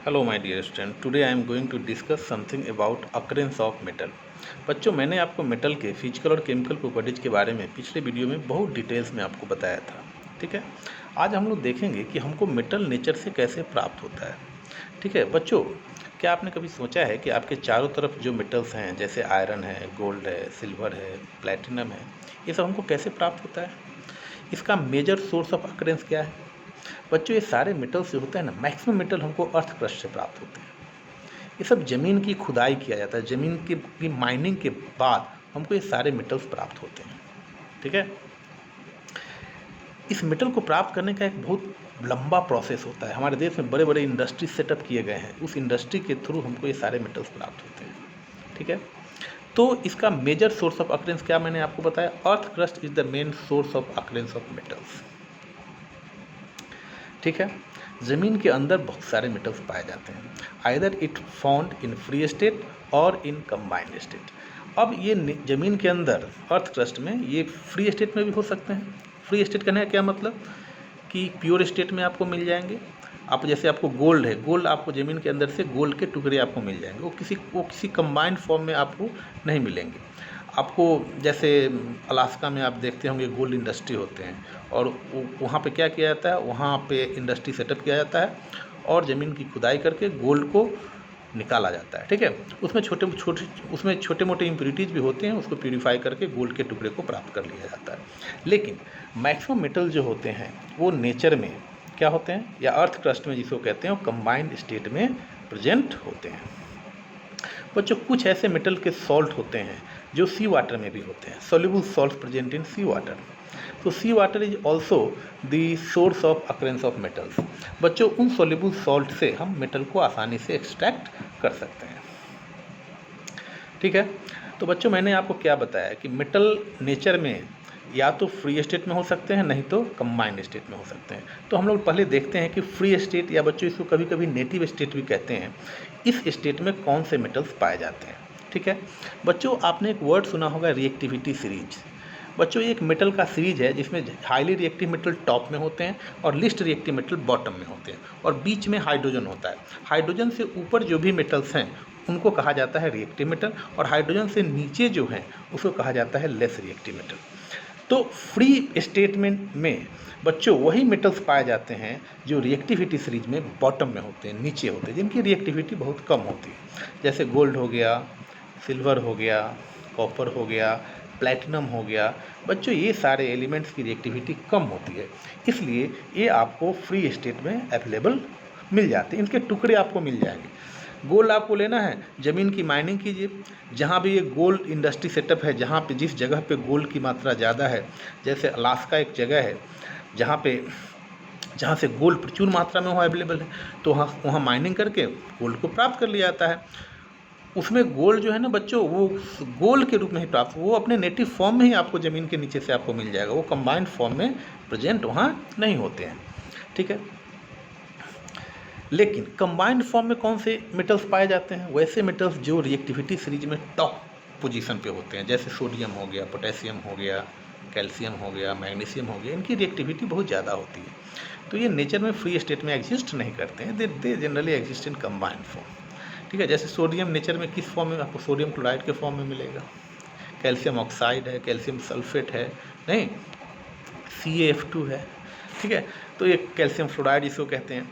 Hello my dear student, today I am going to discuss something about occurrence of metal. बच्चों, मैंने आपको metal के physical और chemical properties के बारे में पिछले वीडियो में बहुत डिटेल्स में आपको बताया था। ठीक है, आज हम लोग देखेंगे कि हमको मेटल नेचर से कैसे प्राप्त होता है। ठीक है बच्चों, क्या आपने कभी सोचा है कि आपके चारों तरफ जो मेटल्स हैं, जैसे आयरन है, गोल्ड है, सिल्वर है, प्लेटिनम है, ये सब हमको कैसे प्राप्त होता है? इसका मेजर सोर्स ऑफ अकरेंस क्या है? बच्चों, ये सारे मेटल्स जो होते हैं ना, मैक्सिमम मेटल हमको अर्थ क्रस्ट से प्राप्त होते हैं। ये सब ज़मीन की खुदाई किया जाता है, ज़मीन की माइनिंग के बाद हमको ये सारे मेटल्स प्राप्त होते हैं। ठीक है, इस मेटल को प्राप्त करने का एक बहुत लंबा प्रोसेस होता है। हमारे देश में बड़े बड़े इंडस्ट्री सेटअप किए गए हैं, उस इंडस्ट्री के थ्रू हमको ये सारे मेटल्स प्राप्त होते हैं। ठीक है, तो इसका मेजर सोर्स ऑफ अकरेंस क्या मैंने आपको बताया, earth crust is the main source of occurrence of metals. ठीक है, ज़मीन के अंदर बहुत सारे मेटल्स पाए जाते हैं, either it found in free state और इन कंबाइंड स्टेट। अब ये ज़मीन के अंदर अर्थ क्रस्ट में ये फ्री स्टेट में भी हो सकते हैं। फ्री स्टेट कहने का क्या मतलब कि प्योर स्टेट में आपको मिल जाएंगे। आप जैसे आपको गोल्ड है, गोल्ड आपको ज़मीन के अंदर से गोल्ड के टुकड़े आपको मिल जाएंगे, वो किसी कंबाइंड फॉर्म में आपको नहीं मिलेंगे। आपको जैसे अलास्का में आप देखते होंगे गोल्ड इंडस्ट्री होते हैं, और वहाँ पे क्या किया जाता है, वहाँ पे इंडस्ट्री सेटअप किया जाता है और ज़मीन की खुदाई करके गोल्ड को निकाला जाता है। ठीक है, उसमें छोटे मोटे इम्प्योरिटीज़ भी होते हैं, उसको प्यूरीफाई करके गोल्ड के टुकड़े को प्राप्त कर लिया जाता है। लेकिन मैक्सिमम मेटल जो होते हैं वो नेचर में क्या होते हैं, या अर्थ क्रस्ट में जिसको कहते हैं, वो कंबाइंड स्टेट में प्रेजेंट होते हैं। बच्चों, कुछ ऐसे मेटल के सॉल्ट होते हैं जो सी वाटर में भी होते हैं, soluble salt present in sea water. तो sea water is also the source of occurrence of metals. बच्चों, उन सोल्यूबल सॉल्ट से हम मेटल को आसानी से एक्सट्रैक्ट कर सकते हैं। ठीक है, तो बच्चों मैंने आपको क्या बताया कि मेटल नेचर में या तो फ्री स्टेट में हो सकते हैं, नहीं तो कंबाइंड स्टेट में हो सकते हैं। तो हम लोग पहले देखते हैं कि फ्री स्टेट, या बच्चों इसको कभी कभी नेटिव स्टेट भी कहते हैं, इस स्टेट में कौन से मेटल्स पाए जाते हैं। ठीक है बच्चों, आपने एक वर्ड सुना होगा, रिएक्टिविटी सीरीज। बच्चों, ये एक मेटल का सीरीज है जिसमें हाईली रिएक्टिव मेटल टॉप में होते हैं और लिस्ट रिएक्टिव मेटल बॉटम में होते हैं, और बीच में हाइड्रोजन होता है। हाइड्रोजन से ऊपर जो भी मेटल्स हैं उनको कहा जाता है रिएक्टिव मेटल, और हाइड्रोजन से नीचे जो हैं उसको कहा जाता है लेस रिएक्टिव मेटल। तो फ्री स्टेटमेंट में बच्चों वही मेटल्स पाए जाते हैं जो रिएक्टिविटी सीरीज में बॉटम में होते हैं, नीचे होते हैं, जिनकी रिएक्टिविटी बहुत कम होती है। जैसे गोल्ड हो गया, सिल्वर हो गया, कॉपर हो गया, प्लैटिनम हो गया। बच्चों, ये सारे एलिमेंट्स की रिएक्टिविटी कम होती है, इसलिए ये आपको फ्री स्टेट में अवेलेबल मिल जाते हैं, इनके टुकड़े आपको मिल जाएंगे। गोल्ड आपको लेना है, ज़मीन की माइनिंग कीजिए, जहाँ भी ये गोल्ड इंडस्ट्री सेटअप है, जहाँ पे जिस जगह पे गोल्ड की मात्रा ज़्यादा है, जैसे अलास्का एक जगह है जहाँ से गोल्ड प्रचुर मात्रा में वहाँ अवेलेबल है, तो वहाँ माइनिंग करके गोल्ड को प्राप्त कर लिया जाता है। उसमें गोल्ड जो है ना बच्चों, वो गोल्ड के रूप में ही प्राप्त, वो अपने नेटिव फॉर्म में ही आपको ज़मीन के नीचे से आपको मिल जाएगा, वो कंबाइंड फॉर्म में प्रेजेंट वहाँ नहीं होते हैं। ठीक है, लेकिन कंबाइंड फॉर्म में कौन से मेटल्स पाए जाते हैं, वैसे मेटल्स जो रिएक्टिविटी सीरीज में टॉप पोजीशन पे होते हैं, जैसे सोडियम हो गया, पोटेशियम हो गया, कैल्शियम हो गया, मैग्नीशियम हो गया, इनकी रिएक्टिविटी बहुत ज़्यादा होती है। तो ये नेचर में फ्री स्टेट में एग्जिस्ट नहीं करते हैं, they generally exist in combined form. ठीक है, जैसे सोडियम नेचर में किस फॉर्म में, आपको सोडियम क्लोराइड के फॉर्म में मिलेगा, कैल्शियम ऑक्साइड है, कैल्शियम सल्फेट है, नहीं CaF2 है। ठीक है, तो ये कैल्शियम फ्लोराइड इसको कहते हैं।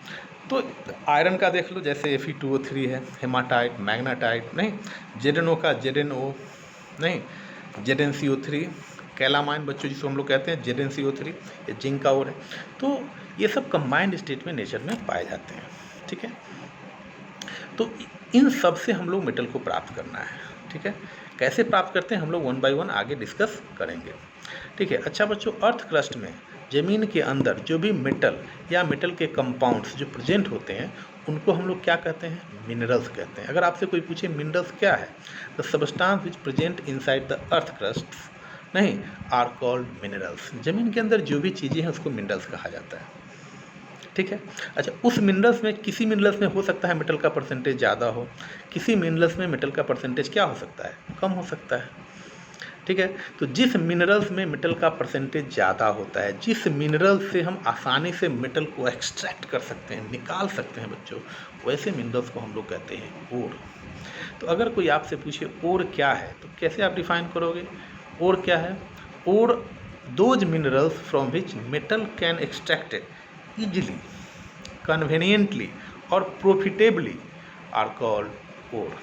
तो आयरन का देख लो, जैसे Fe2O3 है, हेमाटाइट, मैग्नेटाइट, नहीं ZnO का ZnO, नहीं ZnCO3, कैलामाइन बच्चों जिसको हम लोग कहते हैं ZnCO3, ये जिंक का और है। तो ये सब कंबाइंड स्टेट में नेचर में पाए जाते हैं। ठीक है, तो इन सब से हम लोग मेटल को प्राप्त करना है। ठीक है, कैसे प्राप्त करते हैं हम लोग वन बाय वन आगे डिस्कस करेंगे। ठीक है, अच्छा बच्चों, अर्थ क्रस्ट में ज़मीन के अंदर जो भी मेटल या मेटल के कंपाउंड्स जो प्रेजेंट होते हैं उनको हम लोग क्या कहते हैं, मिनरल्स कहते हैं। अगर आपसे कोई पूछे मिनरल्स क्या है, the substance which present inside the earth crust, नहीं, आर कॉल्ड मिनरल्स। ज़मीन के अंदर जो भी चीज़ें हैं उसको मिनरल्स कहा जाता है। ठीक है, अच्छा, उस मिनरल्स में किसी मिनरल्स में हो सकता है मेटल का परसेंटेज ज़्यादा हो, किसी मिनरल्स में मेटल का परसेंटेज क्या हो सकता है, कम हो सकता है। ठीक है। तो जिस मिनरल्स में मेटल का परसेंटेज ज़्यादा होता है, जिस मिनरल से हम आसानी से मेटल को एक्सट्रैक्ट कर सकते हैं, निकाल सकते हैं बच्चों, वैसे मिनरल्स को हम लोग कहते हैं ओर। तो अगर कोई आपसे पूछे ओर क्या है, तो कैसे आप डिफाइन करोगे? ओर क्या है? Ore those minerals from which metal can extracted easily, conveniently और प्रॉफिटेबली आर कॉल्ड ओर।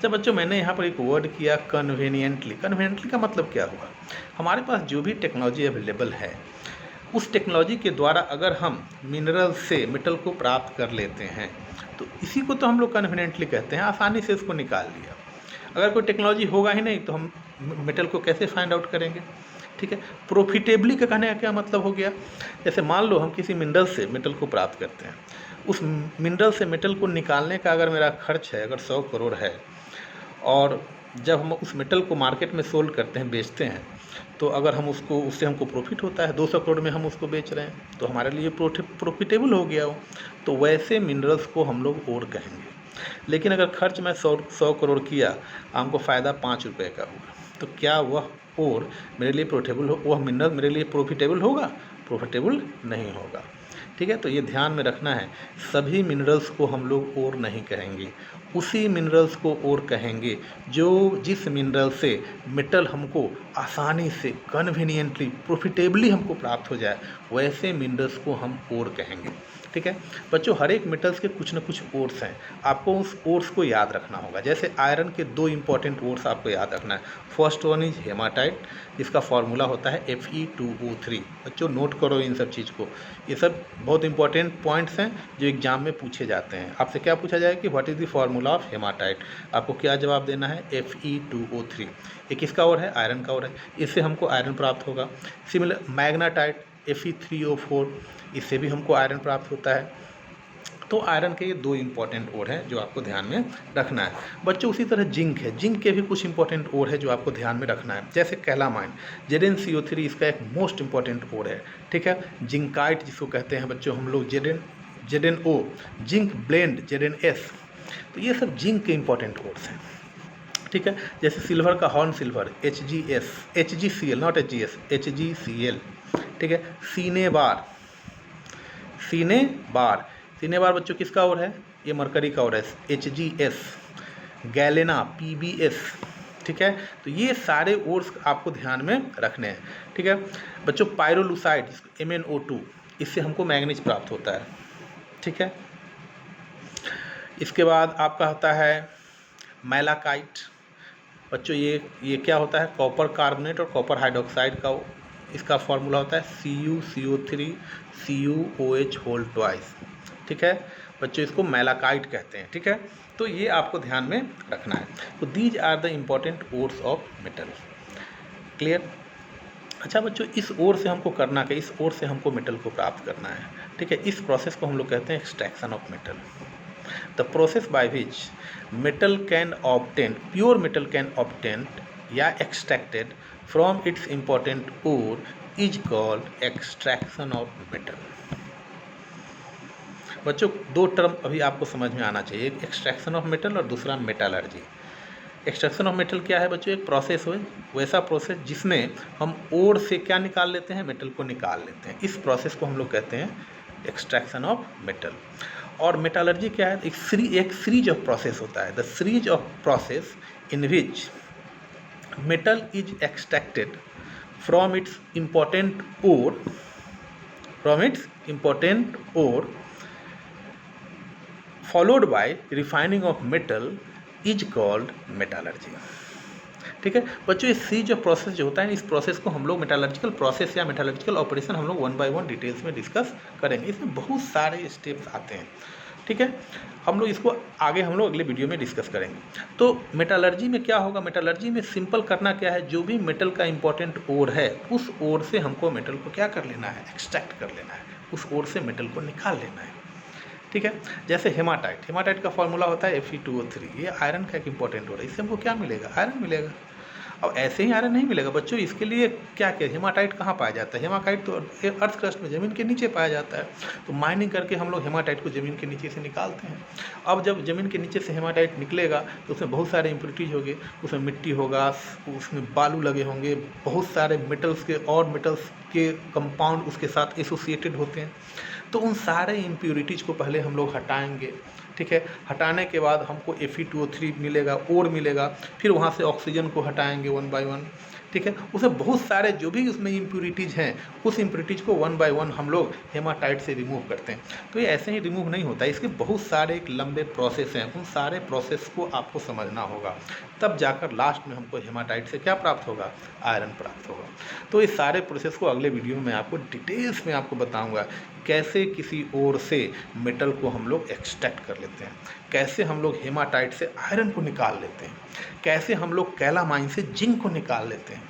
जब बच्चों मैंने यहाँ पर एक वर्ड किया कन्वीनियंटली, कन्वीनियंटली का मतलब क्या हुआ? हमारे पास जो भी टेक्नोलॉजी अवेलेबल है, उस टेक्नोलॉजी के द्वारा अगर हम मिनरल से मेटल को प्राप्त कर लेते हैं, तो इसी को तो हम लोग कन्वीनियंटली कहते हैं, आसानी से इसको निकाल लिया। अगर कोई टेक्नोलॉजी होगा ही नहीं तो हम मेटल को कैसे फाइंड आउट करेंगे? ठीक है। प्रॉफिटेबली का कहने का क्या मतलब हो गया? जैसे मान लो हम किसी मिनरल से मेटल को प्राप्त करते हैं, उस मिनरल से मेटल को निकालने का अगर मेरा खर्च है, अगर 100 करोड़ है, और जब हम उस मेटल को मार्केट में सोल्ड करते हैं, बेचते हैं, तो अगर हम उसको, उससे हमको प्रॉफिट होता है, 200 करोड़ में हम उसको बेच रहे हैं, तो हमारे लिए प्रॉफिटेबल हो गया वो। तो वैसे मिनरल्स को हम लोग ओर कहेंगे। लेकिन अगर खर्च मैं 100 करोड़ किया, हमको फ़ायदा 5 रुपये का हुआ, तो क्या वह ओर मेरे लिए प्रॉफिटेबल हो, वह मिनरल मेरे लिए प्रॉफिटेबल होगा? प्रॉफिटेबल नहीं होगा। ठीक है। तो ये ध्यान में रखना है, सभी मिनरल्स को हम लोग ओर नहीं कहेंगे, उसी मिनरल्स को ओर कहेंगे जो जिस मिनरल से मेटल हमको आसानी से, कन्वीनियंटली, प्रॉफिटेबली हमको प्राप्त हो जाए, वैसे मिनरल्स को हम ओर कहेंगे। ठीक है बच्चों, हर एक मेटल्स के कुछ न कुछ ओर्स हैं, आपको उस ओर्स को याद रखना होगा। जैसे आयरन के 2 इंपॉर्टेंट ओर्स आपको याद रखना है। फर्स्ट वन इज हेमाटाइट, जिसका फॉर्मूला होता है Fe2O3। बच्चों नोट करो इन सब चीज़ को, ये सब बहुत इंपॉर्टेंट पॉइंट्स हैं जो एग्जाम में पूछे जाते हैं। आपसे क्या पूछा जाए कि what is the formula of haematite, आपको क्या जवाब देना है? Fe2O3। ये किसका ओर है? आयरन का ओर है, इससे हमको आयरन प्राप्त होगा। सिमिलर मैग्नाटाइट Fe3O4, इससे भी हमको आयरन प्राप्त होता है। तो आयरन के ये 2 इंपॉर्टेंट ओर हैं जो आपको ध्यान में रखना है। बच्चों उसी तरह जिंक है, जिंक के भी कुछ इंपॉर्टेंट ओर है जो आपको ध्यान में रखना है। जैसे कैलामाइन, ZnCO3 इसका एक मोस्ट इंपॉर्टेंट ओर है। ठीक है। जिंकाइट जिसको कहते हैं बच्चों हम लोग, ZnO, जिंक ब्लेंड ZnS, तो ये सब जिंक के इंपॉर्टेंट ओर्स हैं। ठीक है। जैसे सिल्वर का horn silver HgCl, not HgS, HgCl। ठीक है। सीने बार बच्चों किसका ओर है? ये मरकरी का ओर है, HgS। Galena PbS। ठीक है। तो ये सारे ओर्स आपको ध्यान में रखने हैं। ठीक है बच्चों, पायरोलुसाइड MnO2, इससे हमको मैग्नीज प्राप्त होता है। ठीक है। इसके बाद आपका होता है मैलाकाइट। बच्चों ये क्या होता है? कॉपर कार्बोनेट और कॉपर हाइड्रोक्साइड का इसका फॉर्मूला होता है CuCO3 CuOH2। ठीक है बच्चों, इसको मैलाकाइट कहते हैं। ठीक है। तो ये आपको ध्यान में रखना है। तो these are the important ores of metal. Clear? अच्छा बच्चों, इस ओर से हमको करना क्या? इस ओर से हमको मेटल को प्राप्त करना है। ठीक है। इस प्रोसेस को हम लोग कहते हैं extraction of metal. The process by which metal can obtain, pure metal can obtain या extracted from its important ore is called extraction of metal. बच्चों 2 टर्म अभी आपको समझ में आना चाहिए, एक एक्सट्रैक्शन ऑफ मेटल और दूसरा मेटालर्जी। एक्सट्रैक्शन ऑफ मेटल क्या है बच्चों? एक प्रोसेस हो, वैसा प्रोसेस जिसमें हम ओर से क्या निकाल लेते हैं? मेटल को निकाल लेते हैं। इस प्रोसेस को हम लोग कहते हैं एक्सट्रैक्शन ऑफ मेटल। और मेटालर्जी क्या है? एक सीरीज ऑफ प्रोसेस होता है, the series of process in which metal is extracted from its important ore followed by refining of metal is called metallurgy। ठीक है बच्चों, ये सीरीज ऑफ प्रोसेस जो होता है, इस प्रोसेस को हम लोग मेटालर्जिकल प्रोसेस या मेटालर्जिकल ऑपरेशन हम लोग 1 by 1 डिटेल्स में डिस्कस करेंगे। इसमें बहुत सारे स्टेप्स आते हैं। ठीक है, हम लोग इसको आगे हम लोग अगले वीडियो में डिस्कस करेंगे। तो मेटालर्जी में क्या होगा? मेटालर्जी में सिंपल करना क्या है, जो भी मेटल का इंपॉर्टेंट ओर है, उस ओर से हमको मेटल को क्या कर लेना है? एक्सट्रैक्ट कर लेना है, उस ओर से मेटल को निकाल लेना है। ठीक है। जैसे हेमाटाइट का फॉर्मूला होता है Fe2O3। ये आयरन का एक इंपॉर्टेंट ओर है, इससे हमको क्या मिलेगा? आयरन मिलेगा। अब ऐसे ही आयरन नहीं मिलेगा बच्चों, इसके लिए क्या क्या हेमाटाइट कहाँ पाया जाता है? हेमाटाइट तो अर्थ क्रस्ट में ज़मीन के नीचे पाया जाता है। तो माइनिंग करके हम लोग हेमाटाइट को ज़मीन के नीचे से निकालते हैं। अब जब ज़मीन के नीचे से हेमाटाइट निकलेगा तो उसमें बहुत सारे इम्प्योरिटीज होंगे, उसमें मिट्टी होगा, उसमें बालू लगे होंगे, बहुत सारे मेटल्स के कंपाउंड उसके साथ एसोसिएटेड होते हैं। तो उन सारे इम्प्योरिटीज़ को पहले हम लोग हटाएंगे, ठीक है। हटाने के बाद हमको Fe2O3 मिलेगा, ओर मिलेगा, फिर वहाँ से ऑक्सीजन को हटाएंगे 1 बाय 1, ठीक है। उसमें बहुत सारे जो भी उसमें इम्प्योरिटीज़ हैं, उस इम्प्योरिटीज़ को 1 बाय 1 हम लोग हेमाटाइट से रिमूव करते हैं। तो ये ऐसे ही रिमूव नहीं होता है, इसके बहुत सारे एक लंबे प्रोसेस हैं। उन सारे प्रोसेस को आपको समझना होगा, तब जाकर लास्ट में हमको हेमाटाइट से क्या प्राप्त होगा? आयरन प्राप्त होगा। तो इस सारे प्रोसेस को अगले वीडियो में आपको डिटेल्स में आपको बताऊँगा, कैसे किसी और से मेटल को हम लोग एक्सट्रैक्ट कर लेते हैं, कैसे हम लोग हेमाटाइट से आयरन को निकाल लेते हैं, कैसे हम लोग कैलामाइन से जिंक को निकाल लेते हैं,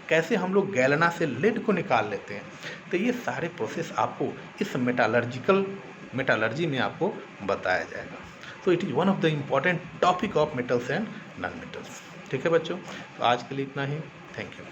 कैसे हम लोग गैलेना से लेड को निकाल लेते हैं। तो ये सारे प्रोसेस आपको इस मेटालर्जी में आपको बताया जाएगा। तो it is one of the important topic of metals and non metals. ठीक है बच्चों, तो आज के लिए इतना ही। Thank you.